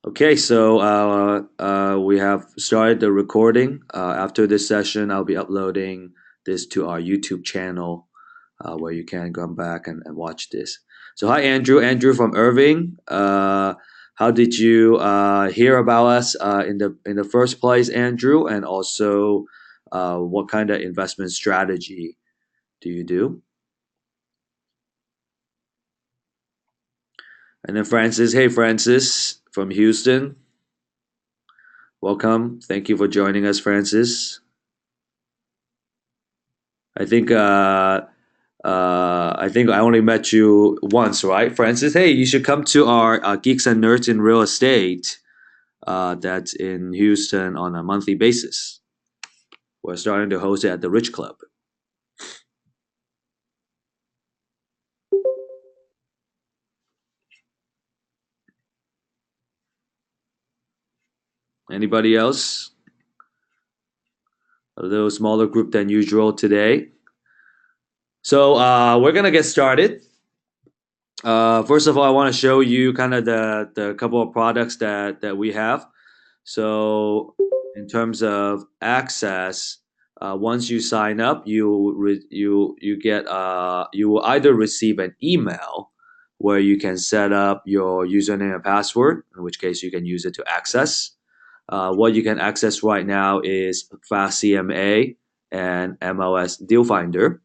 Okay, so we have started the recording. After this session, I'll be uploading this to our YouTube channel where you can come back and watch this. So, hi, Andrew. Andrew from Irving. How did you hear about us in the first place, Andrew? And also, what kind of investment strategy do you do? And then Francis. Hey, Francis from Houston. Welcome. Thank you for joining us, Francis. I think I think I only met you once, right, Francis? Hey, you should come to our Geeks and Nerds in Real Estate. That's in Houston on a monthly basis. We're starting to host it at the Rich Club. Anybody else? A little smaller group than usual today. So we're gonna get started. First of all, I want to show you kind of the couple of products that we have. So, in terms of access, once you sign up, you get you will either receive an email where you can set up your username and password, in which case you can use it to access. What you can access right now is Fast CMA and MLS Deal Finder.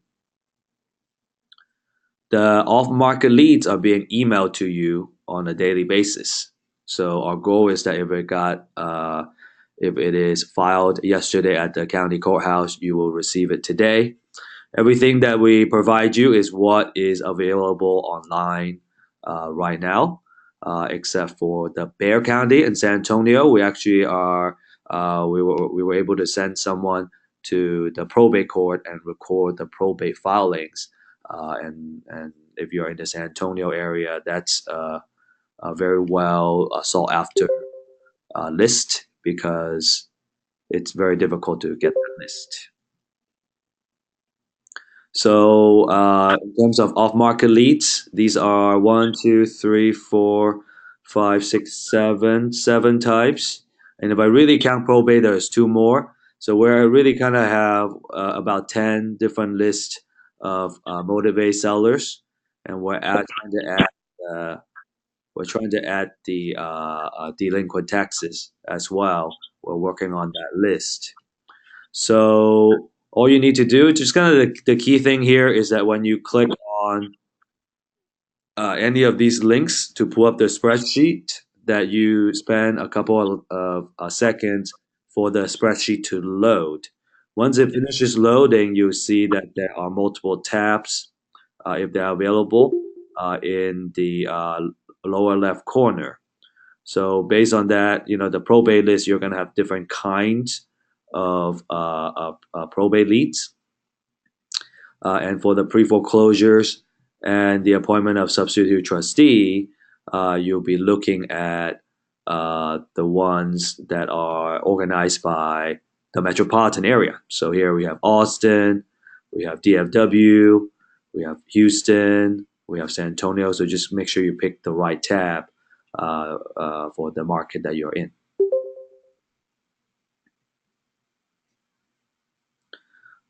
The off-market leads are being emailed to you on a daily basis. So our goal is that if it is filed yesterday at the county courthouse, you will receive it today. Everything that we provide you is what is available online right now, except for the Bexar County in San Antonio. We actually are we were able to send someone to the probate court and record the probate filings. And if you're in the San Antonio area, that's a very well sought after list because it's very difficult to get that list. So in terms of off-market leads, these are one, two, three, four, five, six, seven types. And if I really count probate, there's two more. So where I really kind of have about 10 different lists of motivated sellers, and uh, we're trying to add the delinquent taxes as well. We're working on that list. So all you need to do, just kind of the key thing here is that when you click on any of these links to pull up the spreadsheet, that you spend a couple of seconds for the spreadsheet to load. Once it finishes loading, you'll see that there are multiple tabs, if they're available, in the lower left corner. So based on that, the probate list, you're going to have different kinds of probate leads. And for the pre-foreclosures and the appointment of substitute trustee, you'll be looking at the ones that are organized by the metropolitan area. So here we have Austin, we have DFW, we have Houston, we have San Antonio. So just make sure you pick the right tab for the market that you're in.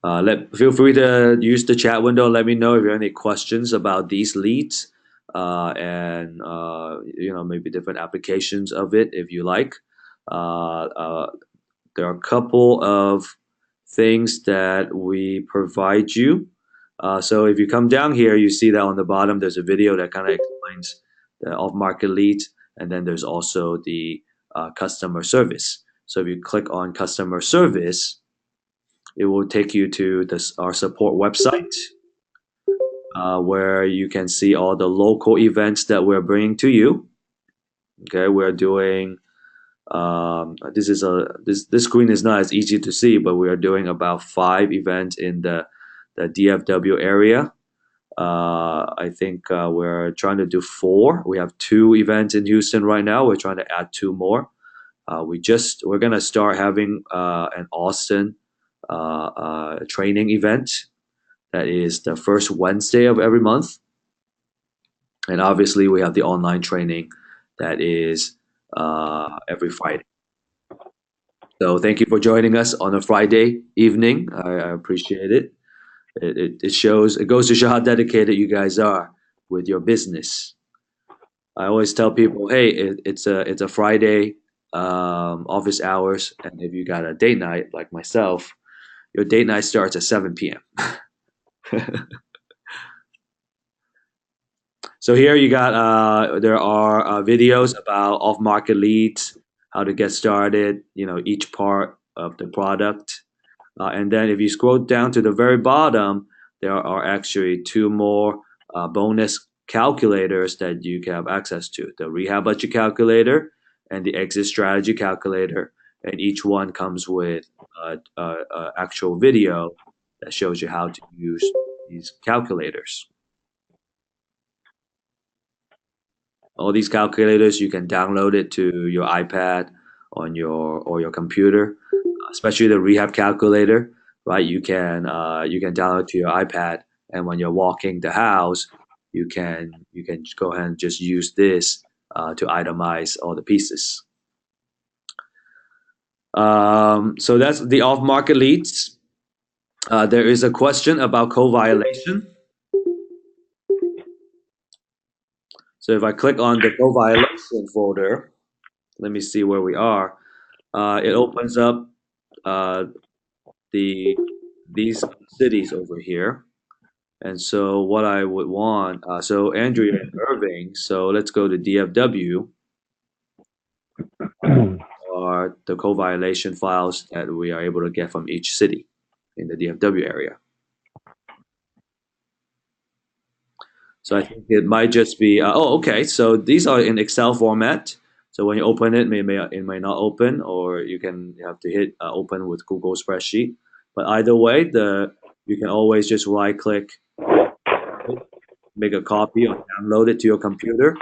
Feel free to use the chat window. Let me know if you have any questions about these leads, and maybe different applications of it if you like. Uh, uh, there are a couple of things that we provide you. So if you come down here, you see that on the bottom there's a video that kind of explains the off-market leads, and then there's also the customer service. So if you click on customer service, it will take you to our support website where you can see all the local events that we're bringing to you. Okay, we're doing this screen is not as easy to see, but we are doing about 5 events in the DFW area. I think we're trying to do 4. We have 2 events in Houston right now. We're trying to add 2 more. We're gonna start having an Austin training event that is the first Wednesday of every month. And obviously, we have the online training that is every Friday. So thank you for joining us on a Friday evening. I appreciate it. It shows, it goes to show how dedicated you guys are with your business. I always tell people, hey, it's a Friday, office hours, and if you got a date night like myself, your date night starts at 7 p.m. So here you got there are videos about off-market leads, how to get started, each part of the product. And then if you scroll down to the very bottom, there are actually two more bonus calculators that you can have access to, the rehab budget calculator and the exit strategy calculator. And each one comes with actual video that shows you how to use these calculators. All these calculators, you can download it to your iPad on your computer, especially the rehab calculator, right? You can download to your iPad, and when you're walking the house, you can go ahead and just use this to itemize all the pieces. So that's the off-market leads. There is a question about co-violation. So if I click on the co-violation folder, let me see where we are. It opens up uh, these cities over here. And so what I would want, so Andrew, you're in Irving, so let's go to DFW or the co-violation files that we are able to get from each city in the DFW area. So I think it might just be, okay, so these are in Excel format. So when you open it, it may not open, or you have to hit open with Google Spreadsheet. But either way, you can always just right click, make a copy or download it to your computer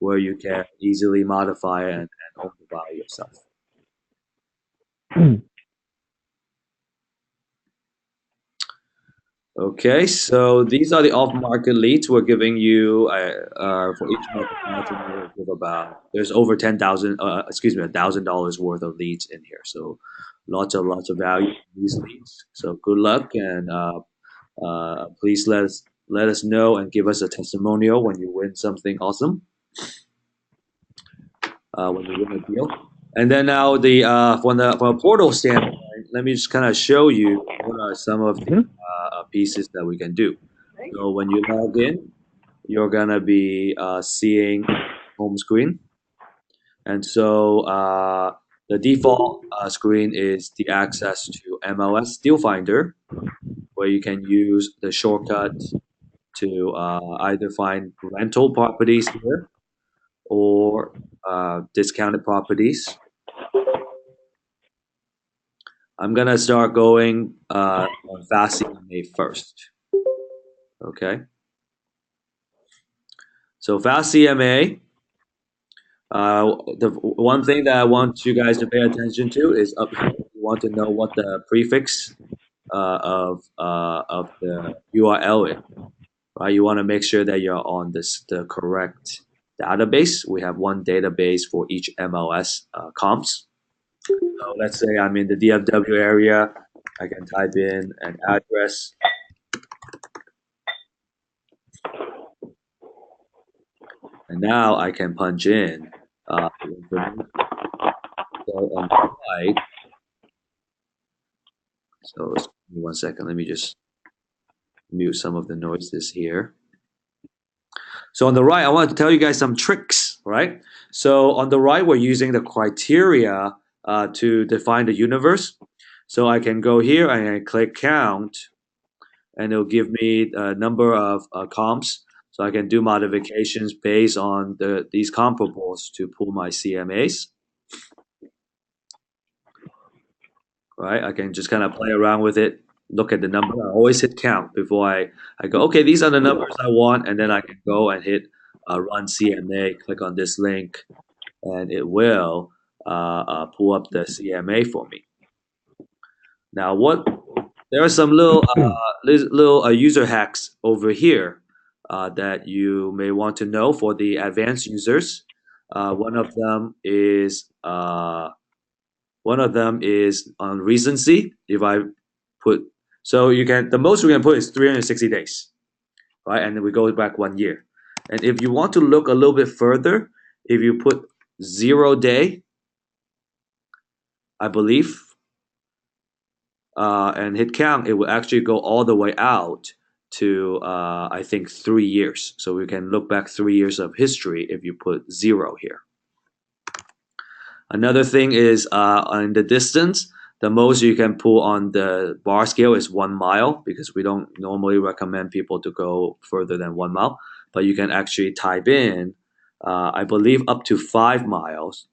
where you can easily modify and own the value yourself. Okay, so these are the off-market leads we're giving you for each market. We'll give about, there's over 10,000, $1,000 worth of leads in here. So lots of value in these leads. So good luck, and please let us know and give us a testimonial when you win something awesome. When you win a deal. And then now from a portal standpoint, let me just kind of show you what are some of the pieces that we can do. So when you log in, you're gonna be seeing home screen, and so the default screen is the access to Mls Steal Finder, where you can use the shortcut to either find rental properties here or discounted properties. I'm gonna start going on Fast CMA first. Okay. So Fast CMA. The one thing that I want you guys to pay attention to is up here. You want to know what the prefix of the URL is, right? You want to make sure that you're on the correct database. We have one database for each MLS comps. So let's say I'm in the DFW area. I can type in an address. And now I can punch in information. So on the right, so give me 1 second, let me just mute some of the noises here. So on the right, I want to tell you guys some tricks, right? So on the right, we're using the criteria to define the universe. So I can go here and I click count, and it'll give me a number of comps. So I can do modifications based on these comparables to pull my CMAs. Right? I can just kind of play around with it, look at the number. I always hit count before I go, okay, these are the numbers I want, and then I can go and hit run CMA, click on this link, and it will pull up the CMA for me. Now, there are some little user hacks over here that you may want to know for the advanced users. One of them is on recency. If I put so you can the most we can put is 360 days, right? And then we go back 1 year. And if you want to look a little bit further, if you put 0 day, I believe, and hit count, it will actually go all the way out to I think 3 years. So we can look back 3 years of history if you put 0 here. Another thing is on the distance, the most you can pull on the bar scale is 1 mile because we don't normally recommend people to go further than 1 mile. But you can actually type in, I believe, up to 5 miles,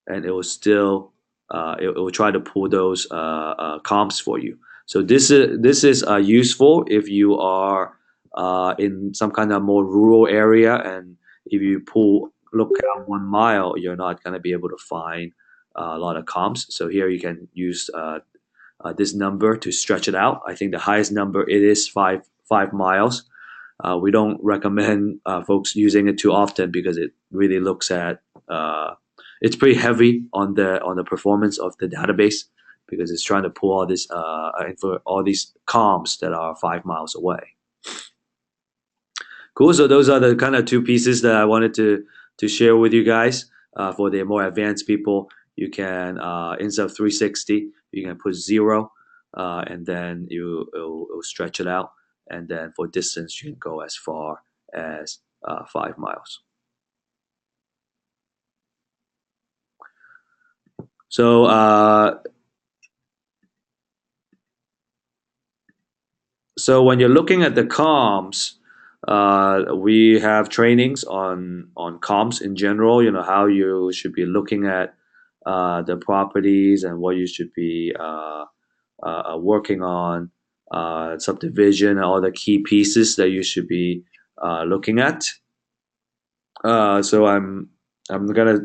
and it will still it will try to pull those comps for you. So this is useful if you are in some kind of more rural area, and if you look at 1 mile, you're not going to be able to find a lot of comps. So here you can use this number to stretch it out. I think the highest number it is 5 miles. We don't recommend folks using it too often because it really looks at it's pretty heavy on the performance of the database because it's trying to pull all this for all these comps that are 5 miles away. Cool. So those are the kind of two pieces that I wanted to share with you guys. For the more advanced people, you can instead of 360, you can put 0, and then it'll stretch it out. And then for distance, you can go as far as 5 miles. So so when you're looking at the comps, we have trainings on comps in general. You know how you should be looking at the properties and what you should be working on, subdivision, and all the key pieces that you should be looking at. So I'm gonna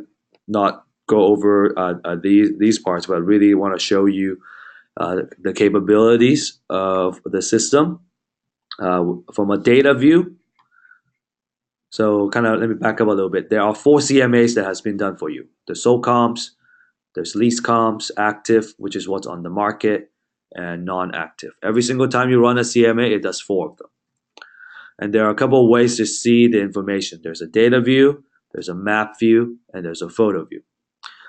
not go over these parts, but I really want to show you the capabilities of the system from a data view. So kind of let me back up a little bit. There are 4 CMAs that has been done for you. The sold comps, there's lease comps, active, which is what's on the market, and non-active. Every single time you run a CMA, it does 4 of them. And there are a couple of ways to see the information. There's a data view, there's a map view, and there's a photo view.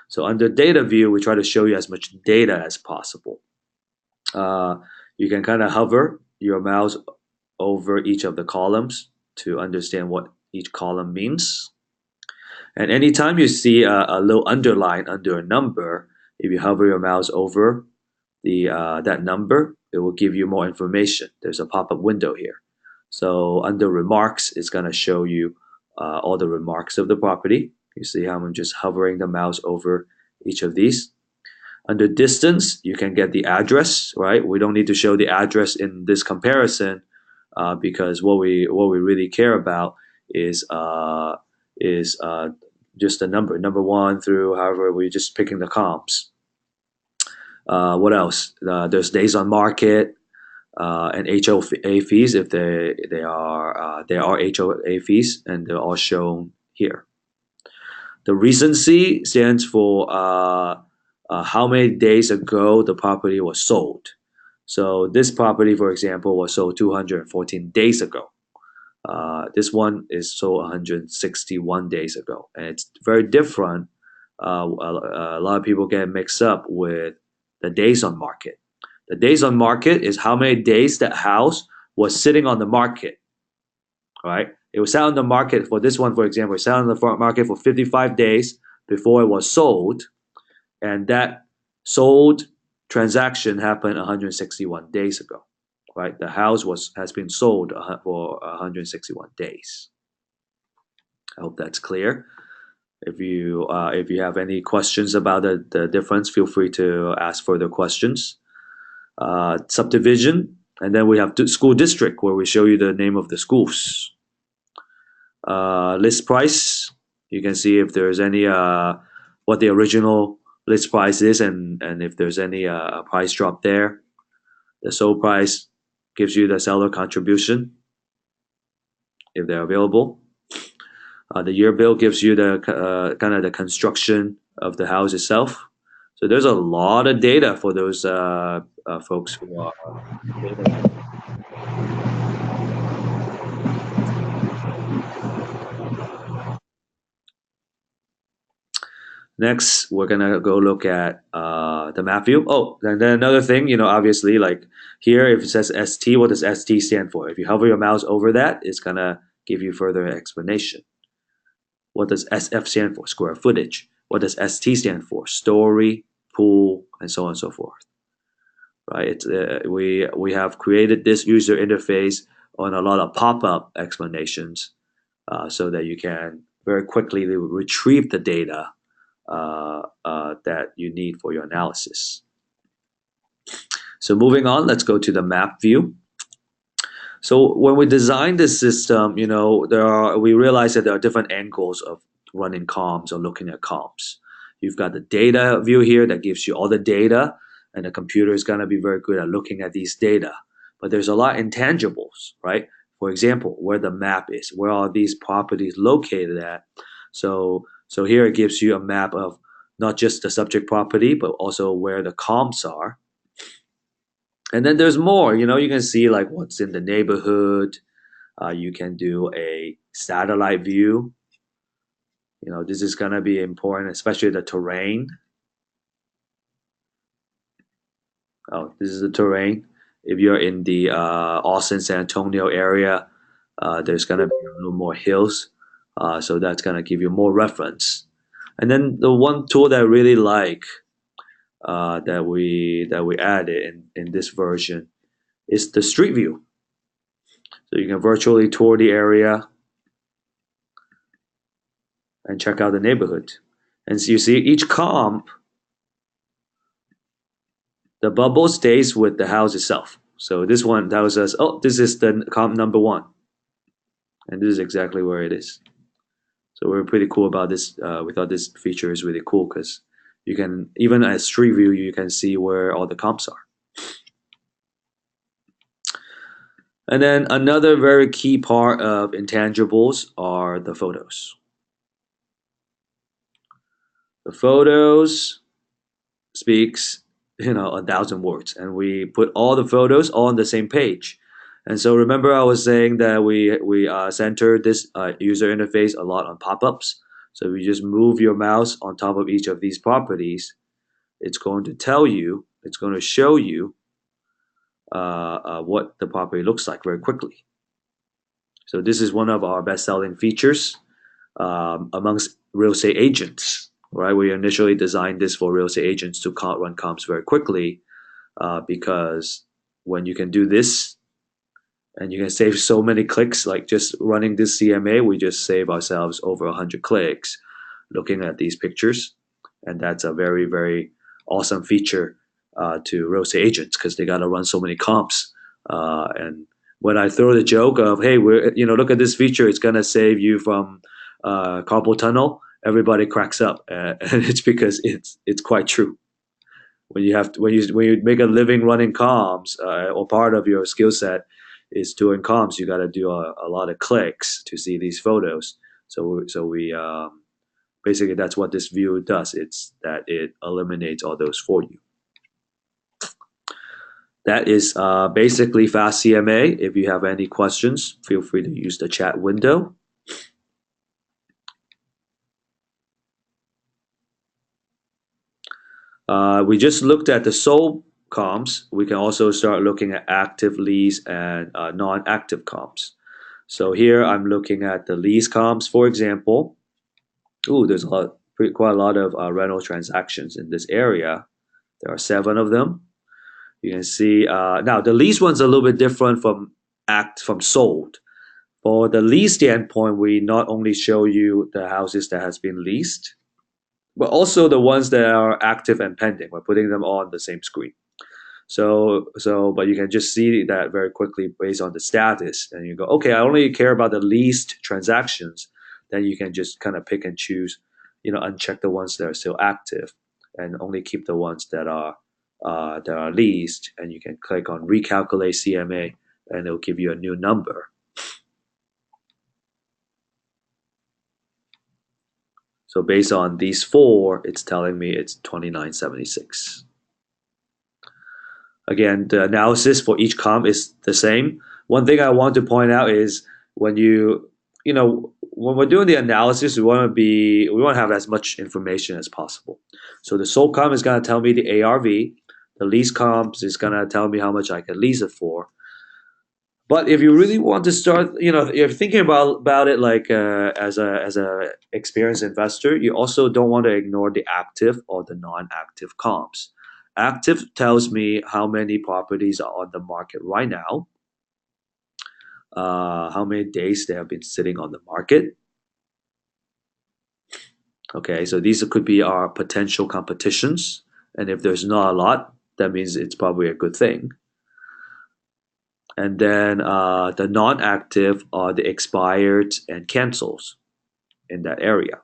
So under data view, we try to show you as much data as possible. You can kind of hover your mouse over each of the columns to understand what each column means. And anytime you see a little underline under a number, if you hover your mouse over that number, it will give you more information. There's a pop-up window here. So under remarks, it's going to show you all the remarks of the property. You see how I'm just hovering the mouse over each of these. Under distance, you can get the address, right? We don't need to show the address in this comparison because what we really care about is just the number 1 through however we're just picking the comps. What else? There's days on market and HOA fees if there are HOA fees, and they're all shown here. The recency stands for how many days ago the property was sold. So this property, for example, was sold 214 days ago. This one is sold 161 days ago, and it's very different. A lot of people get mixed up with the days on market. The days on market is how many days that house was sitting on the market, right? It was sat on the market for this one, for example, it sat on the market for 55 days before it was sold, and that sold transaction happened 161 days ago, right? The house has been sold for 161 days. I hope that's clear. If you have any questions about the difference, feel free to ask further questions. Subdivision, and then we have school district where we show you the name of the schools. List price, you can see if there's any what the original list price is, and if there's any price drop there. The sold price gives you the seller contribution if they're available. The year bill gives you the kind of the construction of the house itself. So there's a lot of data for those folks who are building. Next, we're gonna go look at the map view. Oh, and then another thing, obviously, like here, if it says ST, what does ST stand for? If you hover your mouse over that, it's gonna give you further explanation. What does SF stand for? Square footage. What does ST stand for? Story, pool, and so on and so forth. Right? We have created this user interface on a lot of pop-up explanations, so that you can very quickly retrieve the data that you need for your analysis. So moving on, let's go to the map view. So when we designed this system, we realized that there are different angles of running comps or looking at comps. You've got the data view here that gives you all the data, and the computer is going to be very good at looking at these data. But there's a lot of intangibles, right? For example, where the map is, where are these properties located at? So here it gives you a map of not just the subject property, but also where the comps are. And then there's more, you can see like what's in the neighborhood. You can do a satellite view. This is going to be important, especially the terrain. Oh, this is the terrain. If you're in the Austin, San Antonio area, there's going to be a little more hills. So that's going to give you more reference. And then the one tool that I really like that we added in this version is the street view. So you can virtually tour the area and check out the neighborhood. And so you see each comp, the bubble stays with the house itself. So this one tells us, oh, this is the comp number 1. And this is exactly where it is. So we're pretty cool about this. We thought this feature is really cool because you can, even as street view, you can see where all the comps are. And then another very key part of intangibles are the photos. The photos speaks, 1,000 words, and we put all the photos all on the same page. And so remember, I was saying that we center this user interface a lot on pop-ups. So if you just move your mouse on top of each of these properties, it's going to tell you, it's going to show you what the property looks like very quickly. So this is one of our best-selling features amongst real estate agents. Right, we initially designed this for real estate agents to run comps very quickly, because when you can do this, and you can save so many clicks, like just running this CMA, we just save ourselves over 100 clicks looking at these pictures, and that's a very, very awesome feature to real estate agents because they got to run so many comps. And when I throw the joke of, hey, look at this feature, it's gonna save you from carpal tunnel, everybody cracks up, and it's because it's quite true. When you make a living running comps, or part of your skill set is doing comps, you got to do a lot of clicks to see these photos. So we basically that's what this view does. It's that it eliminates all those for you. That is basically Fast CMA. If you have any questions, feel free to use the chat window. We just looked at the sold comps. We can also start looking at active lease and non-active comps. So here I'm looking at the lease comps, for example. Ooh, there's quite a lot of rental transactions in this area. There are 7 of them. You can see now the lease one's a little bit different from sold. For the lease standpoint, we not only show you the houses that has been leased, but also the ones that are active and pending. We're putting them all on the same screen. But you can just see that very quickly based on the status, and you go, okay, I only care about the leased transactions. Then you can just kind of pick and choose, uncheck the ones that are still active, and only keep the ones that are leased. And you can click on recalculate CMA, and it'll give you a new number. So based on these four, it's telling me it's 2976. Again, the analysis for each comp is the same. One thing I want to point out is when when we're doing the analysis, we want to have as much information as possible. So the sold comp is going to tell me the ARV. The lease comps is going to tell me how much I can lease it for. But if you really want to start, if you're thinking about it like as a experienced investor, you also don't want to ignore the active or the non-active comps. Active tells me how many properties are on the market right now, how many days they have been sitting on the market. Okay, so these could be our potential competitions, and if there's not a lot, that means it's probably a good thing. And then the non-active are the expired and cancels in that area.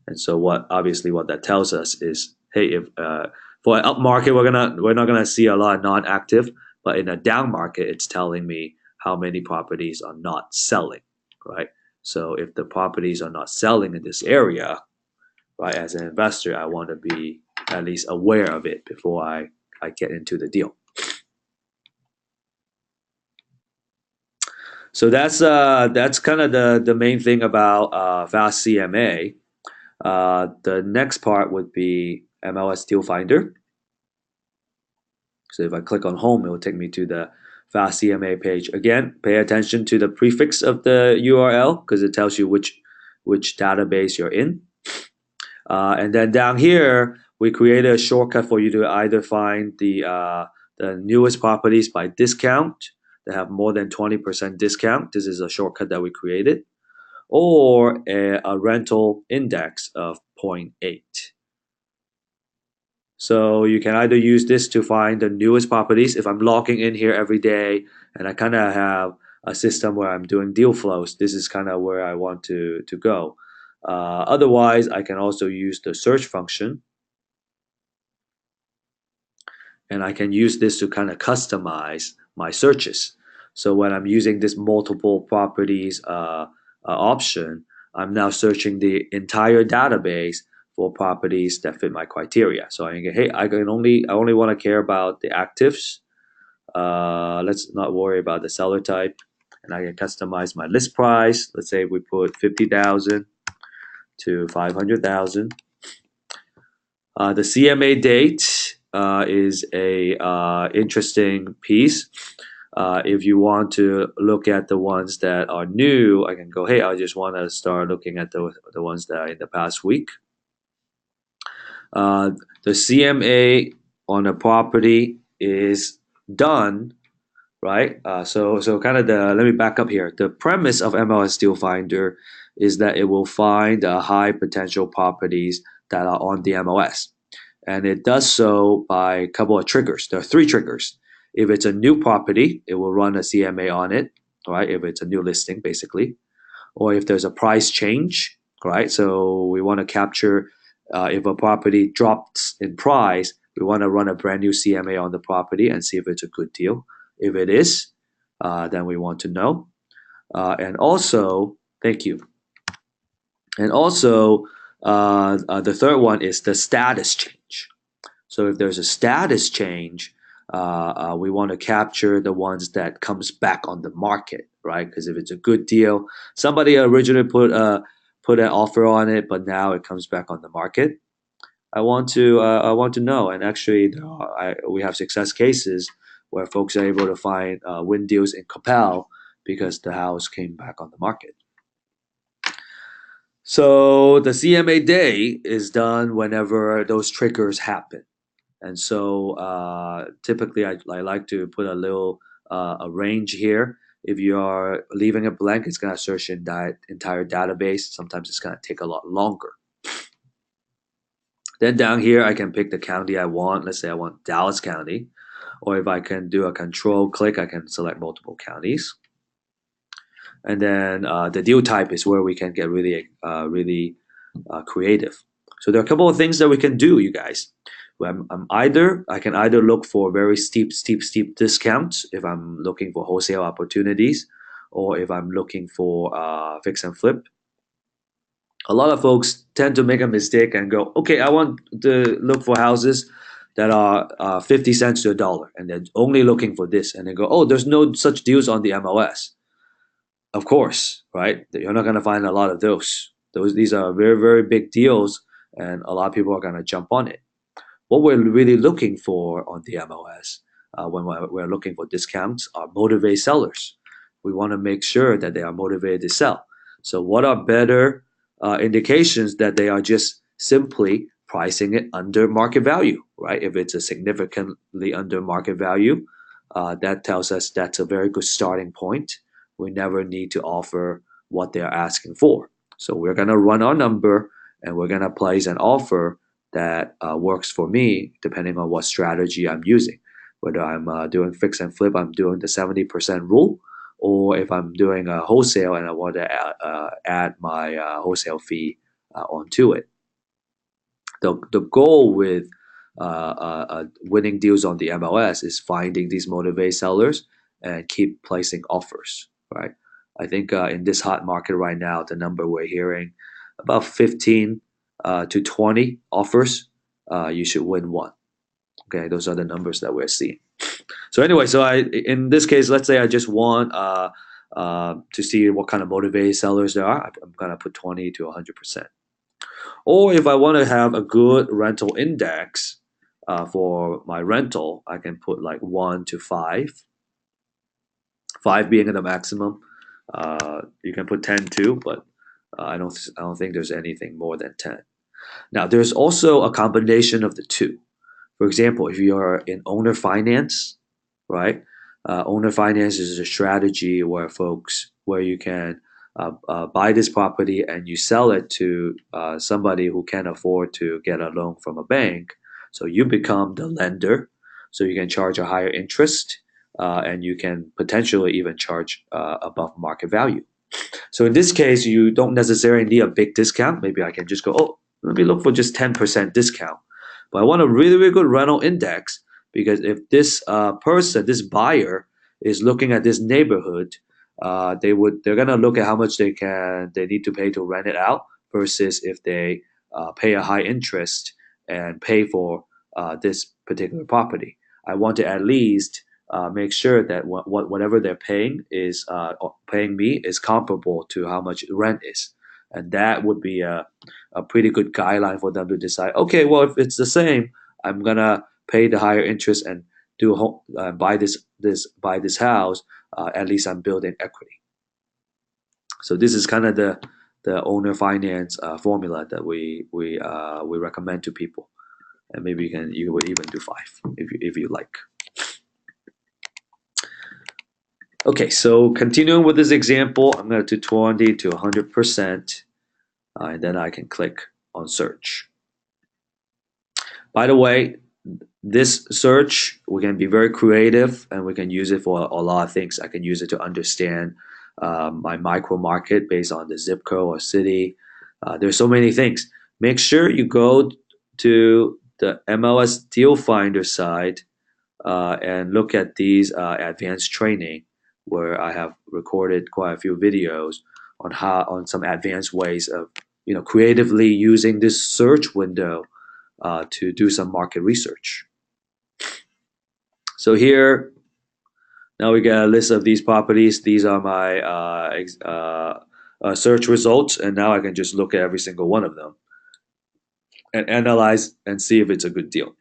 And so what that tells us is, hey, if for an up market we're not gonna see a lot of non-active, but in a down market it's telling me how many properties are not selling, right? So if the properties are not selling in this area, right, as an investor, I want to be at least aware of it before I get into the deal. So that's kind of the main thing about fast CMA. The next part would be Mls Steal Finder. So if I click on home, it will take me to the fast CMA page. Again, pay attention to the prefix of the URL because it tells you which database you're in. And then down here, we created a shortcut for you to either find the newest properties by discount that have more than 20% discount. This is a shortcut that we created, or a rental index of 0.8. So you can either use this to find the newest properties. If I'm logging in here every day and I kind of have a system where I'm doing deal flows, this is kind of where I want to go. Otherwise, I can also use the search function, and I can use this to kind of customize my searches. So when I'm using this multiple properties option, I'm now searching the entire database for properties that fit my criteria. So I can get, hey, I only want to care about the actives. Let's not worry about the seller type, and I can customize my list price. Let's say we put 50,000 to 500,000. The CMA date is a interesting piece. If you want to look at the ones that are new, I can go, hey, I just want to start looking at the ones that are in the past week. The CMA on a property is done, right? So kind of let me back up here. The premise of Mls Steal Finder is that it will find high potential properties that are on the MLS. And it does so by a couple of triggers. There are three triggers. If it's a new property, it will run a CMA on it, right? If it's a new listing, basically. Or if there's a price change, right? So we want to capture if a property drops in price, we want to run a brand new CMA on the property and see if it's a good deal. If it is, then we want to know. And also, thank you. And also, the third one is the status change. So if there's a status change, we want to capture the ones that comes back on the market, right? Because if it's a good deal, somebody originally put an offer on it, but now it comes back on the market. I want to know, and actually, we have success cases where folks are able to find win deals in Capel because the house came back on the market. So the CMA day is done whenever those triggers happen. And so typically I like to put a little a range here. If you are leaving it blank, it's going to search in that entire database. Sometimes it's going to take a lot longer. Then down here, I can pick the county I want. Let's say I want Dallas County. Or if I can do a control click, I can select multiple counties. And then the deal type is where we can get really creative. So there are a couple of things that we can do, you guys. I can either look for very steep discounts if I'm looking for wholesale opportunities, or if I'm looking for fix and flip. A lot of folks tend to make a mistake and go, okay, I want to look for houses that are 50 cents to a dollar, and they're only looking for this, and they go, oh, there's no such deals on the MLS. Of course, right? You're not going to find a lot of those. These are very, very big deals, and a lot of people are going to jump on it. What we're really looking for on the MLS when we're looking for discounts are motivated sellers. We want to make sure that they are motivated to sell. So, what are better indications that they are just simply pricing it under market value, right? If it's a significantly under market value, that tells us that's a very good starting point. We never need to offer what they're asking for. So, we're going to run our number and we're going to place an offer that works for me depending on what strategy I'm using. Whether I'm doing fix and flip, I'm doing the 70% rule, or if I'm doing a wholesale and I want to add my wholesale fee onto it. The goal with winning deals on the MLS is finding these motivated sellers and keep placing offers, right? I think in this hot market right now, the number we're hearing about 15 to 20 offers, you should win one. Okay, those are the numbers that we're seeing. So anyway, in this case, let's say I just want to see what kind of motivated sellers there are. I'm gonna put 20 to 100%. Or if I want to have a good rental index for my rental, I can put like 1 to 5, 5 being the maximum. You can put 10 too, but I don't think there's anything more than 10. Now, there's also a combination of the two. For example, if you're in owner finance, right? Owner finance is a strategy where you can buy this property and you sell it to somebody who can afford to get a loan from a bank. So you become the lender. So you can charge a higher interest, and you can potentially even charge above market value. So in this case, you don't necessarily need a big discount. Maybe I can just go, oh, let me look for just 10% discount. But I want a really, really good rental index because if this this buyer, is looking at this neighborhood, they're gonna look at how much they need to pay to rent it out versus if they pay a high interest and pay for this particular property. I want to at least make sure that whatever they're paying me is comparable to how much rent is, and that would be a pretty good guideline for them to decide. Okay, well if it's the same, I'm gonna pay the higher interest and buy this house. At least I'm building equity. So this is kind of the owner finance formula that we recommend to people, and maybe you would even do 5 if you like. Okay, so continuing with this example, I'm going to do 20 to 100%, and then I can click on search. By the way, this search, we can be very creative and we can use it for a lot of things. I can use it to understand my micro market based on the zip code or city. There's so many things. Make sure you go to the MLS Steal Finder site and look at these advanced training where I have recorded quite a few videos on some advanced ways of creatively using this search window to do some market research. So here, now we get a list of these properties. These are my search results, and now I can just look at every single one of them and analyze and see if it's a good deal.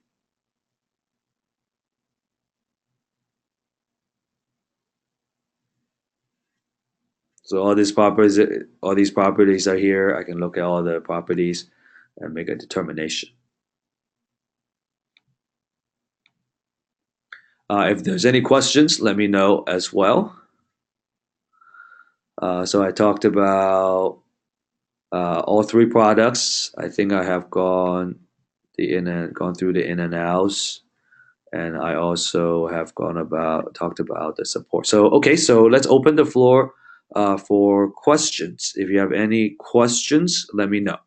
So all these properties are here. I can look at all the properties and make a determination. If there's any questions, let me know as well. So I talked about all 3 products. I think I have gone through the in and outs, and I also have talked about the support. So okay, so let's open the floor for questions. If you have any questions, let me know.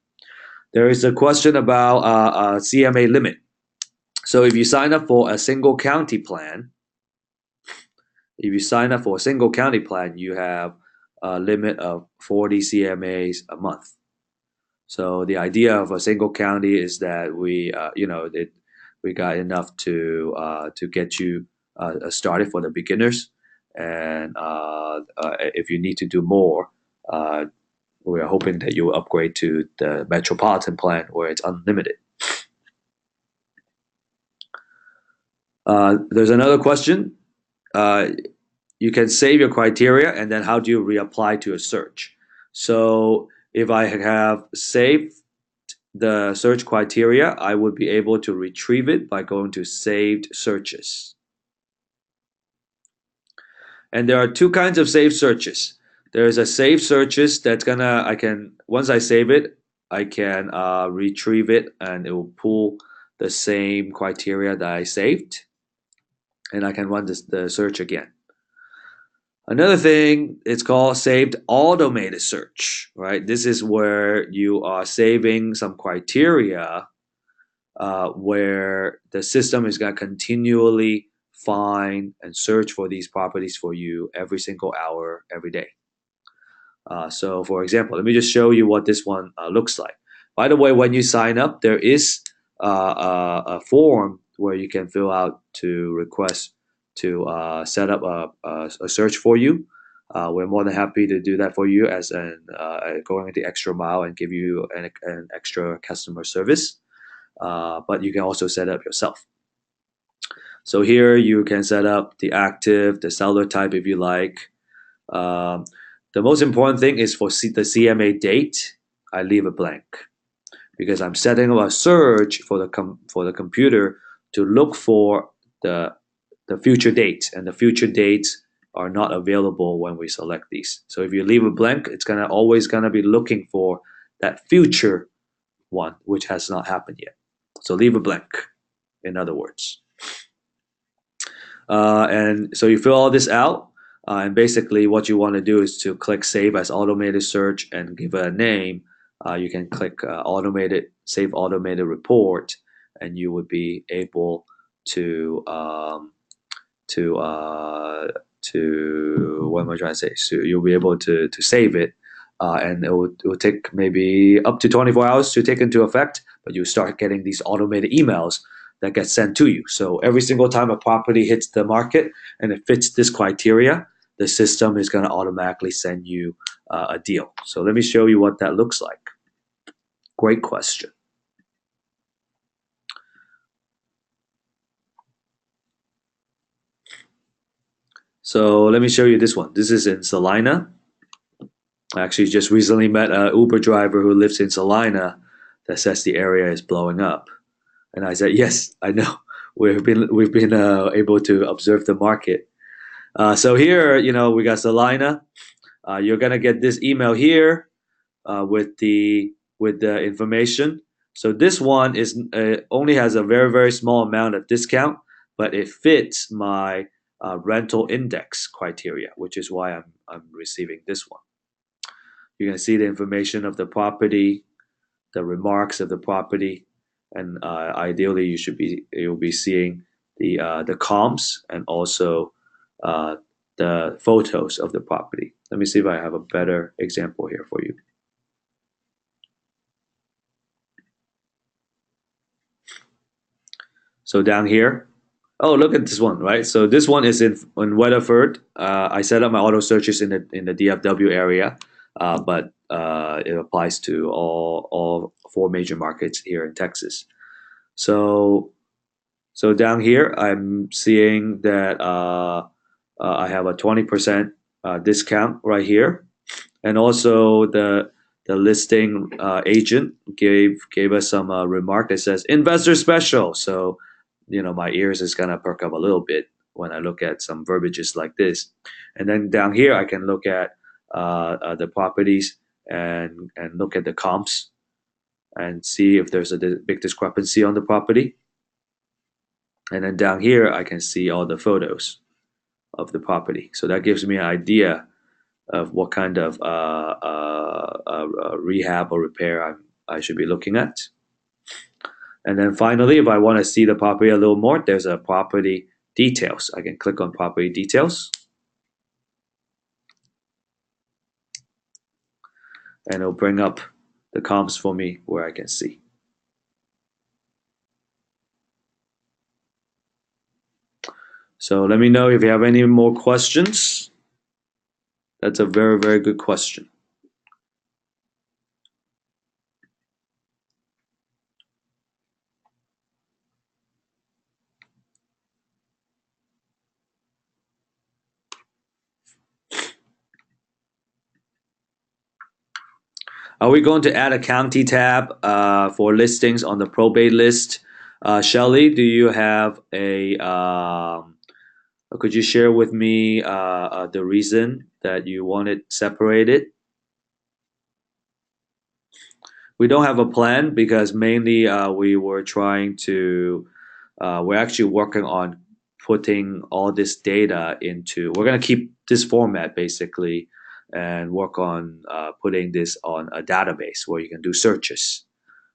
There is a question about CMA limit. So if you sign up for a single county plan, you have a limit of 40 CMAs a month. So the idea of a single county is that we got enough to get you started for the beginners, and if you need to do more, uh, we are hoping that you will upgrade to the metropolitan plan where it's unlimited. There's another question. Uh, you can save your criteria, and then how do you reapply to a search? So if I have saved the search criteria, I would be able to retrieve it by going to saved searches. And there are two kinds of saved searches. There's a saved searches that's I can, once I save it, I can retrieve it and it will pull the same criteria that I saved, and I can run the search again. Another thing, it's called saved automated search, right? This is where you are saving some criteria where the system is going to continually find and search for these properties for you every single hour, every day. So, for example, let me just show you what this one looks like. By the way, when you sign up, there is a form where you can fill out to request to set up a search for you. We're more than happy to do that for you as going the extra mile and give you an extra customer service. But you can also set up yourself. So here you can set up the active, the seller type if you like. Um, the most important thing is for the CMA date, I leave it blank because I'm setting up a search for the computer to look for the future date, and the future dates are not available when we select these. So if you leave it blank, it's always gonna be looking for that future one, which has not happened yet. So leave it blank, in other words. And so you fill all this out, and basically what you want to do is to click Save as Automated Search and give it a name. You can click Automated Save Automated Report, and you would be able to what am I trying to say? So you'll be able to save it, and it will take maybe up to 24 hours to take into effect. But you start getting these automated emails that get sent to you. So every single time a property hits the market and it fits this criteria, the system is going to automatically send you a deal. So let me show you what that looks like. Great question. So let me show you this one. This is in Salina. I actually just recently met an Uber driver who lives in Salina that says the area is blowing up. And I said, yes, I know. We've been able to observe the market. So here, we got Salina. You're gonna get this email here with the information. So this one is only has a very small amount of discount, but it fits my rental index criteria, which is why I'm receiving this one. You're gonna see the information of the property, the remarks of the property, and ideally you'll be seeing the comps and also the photos of the property. Let me see if I have a better example here for you. So down here, oh, look at this one, right? So this one is in Weatherford. I set up my auto searches in the DFW area, but it applies to all four major markets here in Texas. So down here, I'm seeing that I have a 20% discount right here, and also the listing agent gave us some remark that says investor special. So my ears is gonna perk up a little bit when I look at some verbiages like this. And then down here, I can look at the properties and look at the comps and see if there's a big discrepancy on the property. And then down here, I can see all the photos of the property. So that gives me an idea of what kind of rehab or repair I should be looking at. And then finally, if I want to see the property a little more, there's a property details. I can click on property details. And it'll bring up the comps for me where I can see. So let me know if you have any more questions. That's a very, very good question. Are we going to add a county tab for listings on the probate list? Shelly, do you have a could you share with me the reason that you want it separated? We don't have a plan because mainly we were trying to, we're actually working on putting all this data into, we're going to keep this format basically and work on putting this on a database where you can do searches.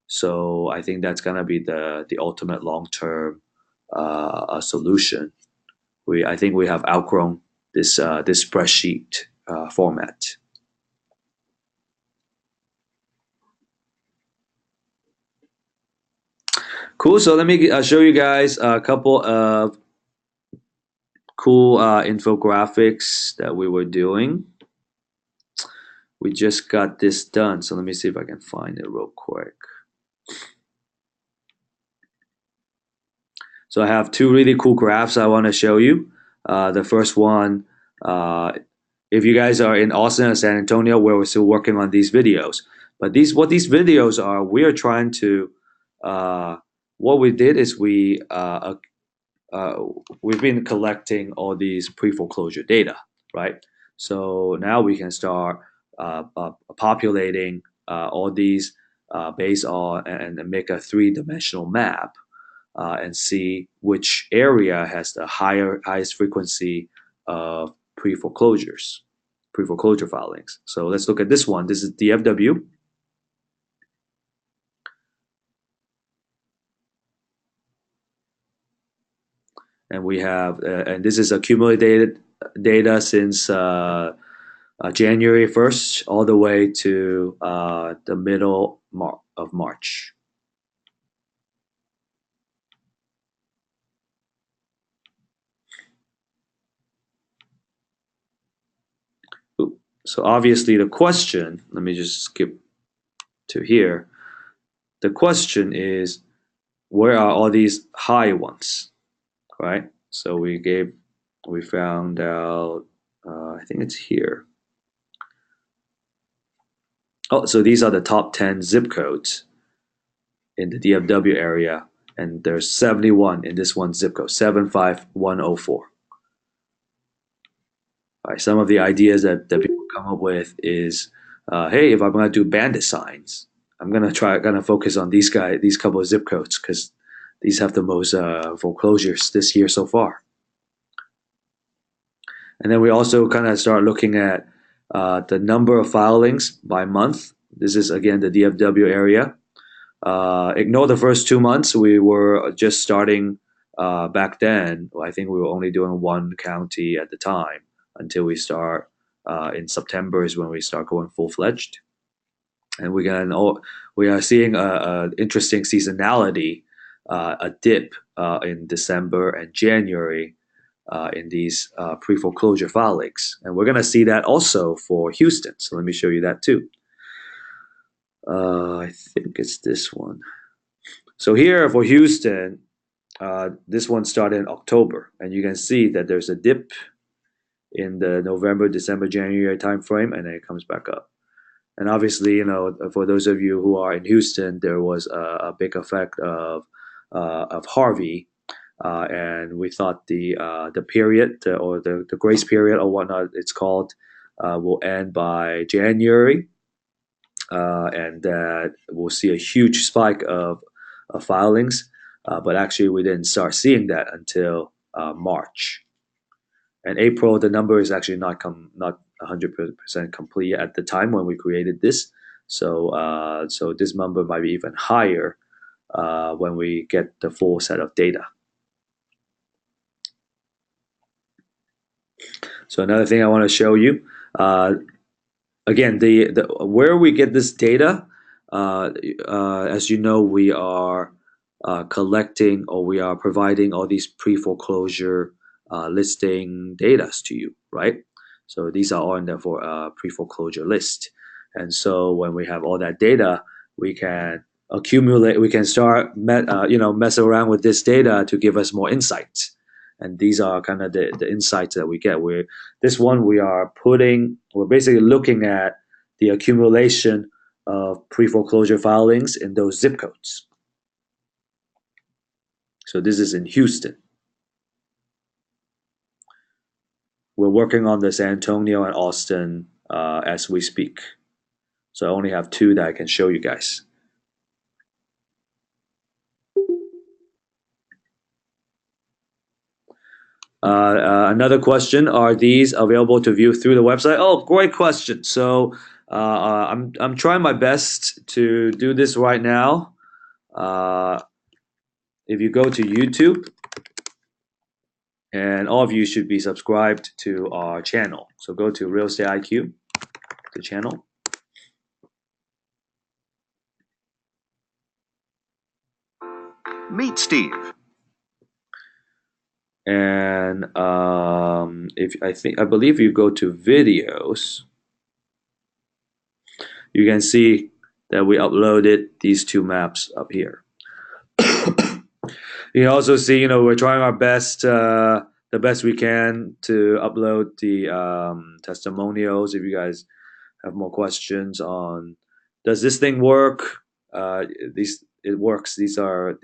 So I think that's going to be the ultimate long-term solution. I think we have outgrown this spreadsheet format. Cool. So let me show you guys a couple of cool infographics that we were doing. We just got this done. So let me see if I can find it real quick. So I have two really cool graphs I want to show you. The first one, if you guys are in Austin or San Antonio, where we're still working on these videos. But what these videos are, we are trying to, what we did is we've been collecting all these pre-foreclosure data, right? So now we can start populating all these based on and make a three-dimensional map and see which area has the highest frequency of pre-foreclosure filings. So let's look at this one. This is DFW. And we have, and this is accumulated data since January 1st all the way to the middle of March. So obviously the question, let me just skip to here. The question is, where are all these high ones, right? So we found out, I think it's here. Oh, so these are the top 10 zip codes in the DFW area, and there's 71 in this one zip code, 75104. All right, some of the ideas that people come up with is, hey, if I'm going to do bandit signs, I'm going to focus on these couple of zip codes because these have the most foreclosures this year so far. And then we also kind of start looking at the number of filings by month. This is again the DFW area. Ignore the first 2 months. We were just starting back then. I think we were only doing one county at the time until we start in September is when we start going full-fledged. And we are seeing a interesting seasonality, a dip in December and January in these pre-foreclosure filings. And we're going to see that also for Houston. So let me show you that too. I think it's this one. So here for Houston, this one started in October. And you can see that there's a dip in the November, December, January timeframe, and then it comes back up. And obviously, you know, for those of you who are in Houston, there was a big effect of Harvey, and we thought the period or the grace period or whatnot it's called will end by January, and that we'll see a huge spike of filings. But actually, we didn't start seeing that until March. And April, the number is actually not 100% complete at the time when we created this. So so this number might be even higher when we get the full set of data. So another thing I want to show you, again, the where we get this data, as you know, we are collecting, or we are providing all these pre-foreclosure listing data to you, right? So these are all in the pre-foreclosure list. And so when we have all that data, we can accumulate, we can start mess around with this data to give us more insights. And these are kind of the insights that we get. We're basically looking at the accumulation of pre-foreclosure filings in those zip codes. So this is in Houston. We're working on the San Antonio and Austin as we speak. So I only have two that I can show you guys. Another question: are these available to view through the website? Oh, great question. So I'm trying my best to do this right now. If you go to YouTube, and all of you should be subscribed to our channel. So go to Real Estate IQ, the channel. Meet Steve. And I believe you go to videos, you can see that we uploaded these two maps up here. You can also see, we're trying our best, the best we can, to upload the testimonials. If you guys have more questions on, does this thing work? It works. These are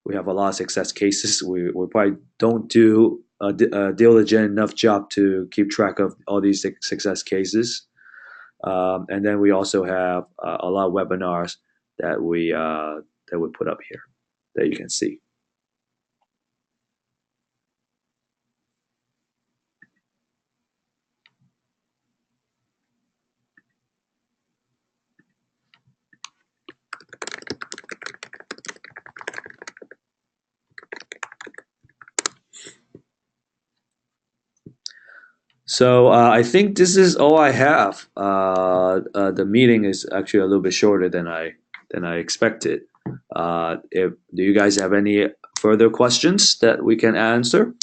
we have a lot of success cases. We probably don't do a diligent enough job to keep track of all these success cases. And then we also have a lot of webinars that we put up here that you can see. So I think this is all I have. The meeting is actually a little bit shorter than I expected. Do you guys have any further questions that we can answer?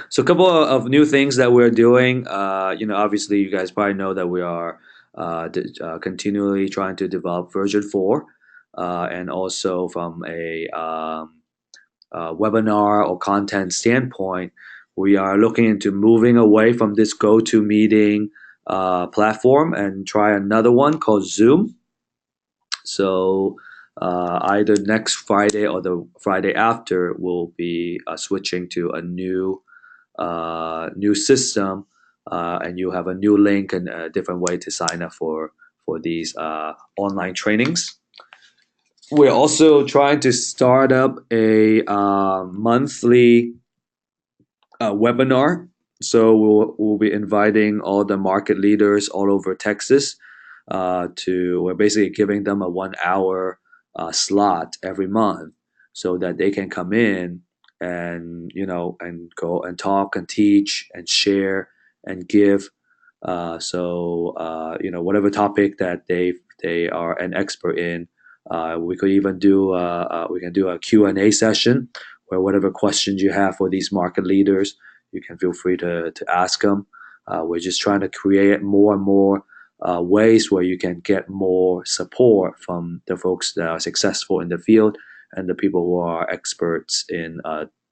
So a couple of new things that we're doing. Obviously you guys probably know that we are continually trying to develop version 4, and also from a webinar or content standpoint, we are looking into moving away from this GoToMeeting platform and try another one called Zoom. So either next Friday or the Friday after, we'll be switching to a new system, and you have a new link and a different way to sign up for these online trainings. We're also trying to start up a monthly webinar. So we'll be inviting all the market leaders all over Texas. We're basically giving them a 1 hour slot every month, so that they can come in and go and talk and teach and share and give. Whatever topic that they are an expert in, we could even do we can do a Q&A session where whatever questions you have for these market leaders, you can feel free to ask them. We're just trying to create more and more ways where you can get more support from the folks that are successful in the field and the people who are experts in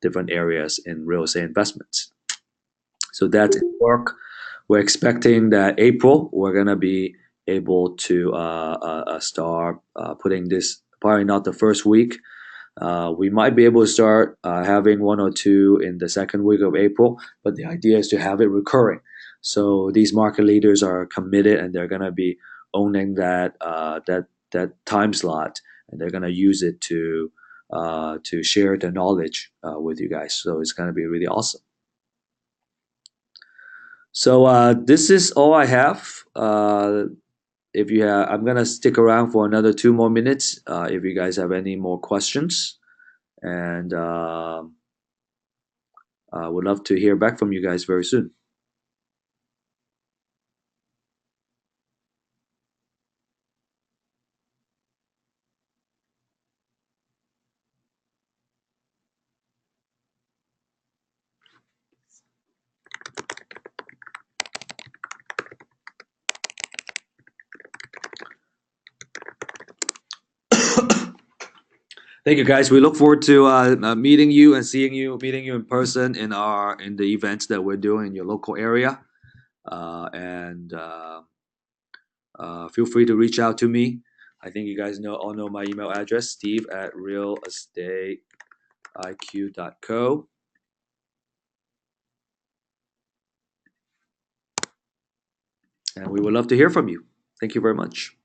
different areas in real estate investments. So that's in work. We're expecting that April we're gonna be able to start putting this. Probably not the first week. We might be able to start having one or two in the second week of April, but the idea is to have it recurring. So these market leaders are committed, and they're gonna be owning that time slot, and they're gonna use it to share their knowledge with you guys. So it's gonna be really awesome. So this is all I have. I'm gonna stick around for another 2 more minutes. If you guys have any more questions, and Would love to hear back from you guys very soon. Thank you, guys. We look forward to meeting you and meeting you in person in the events that we're doing in your local area. And Feel free to reach out to me. I think you guys all know my email address, Steve at realestateiq.co. And we would love to hear from you. Thank you very much.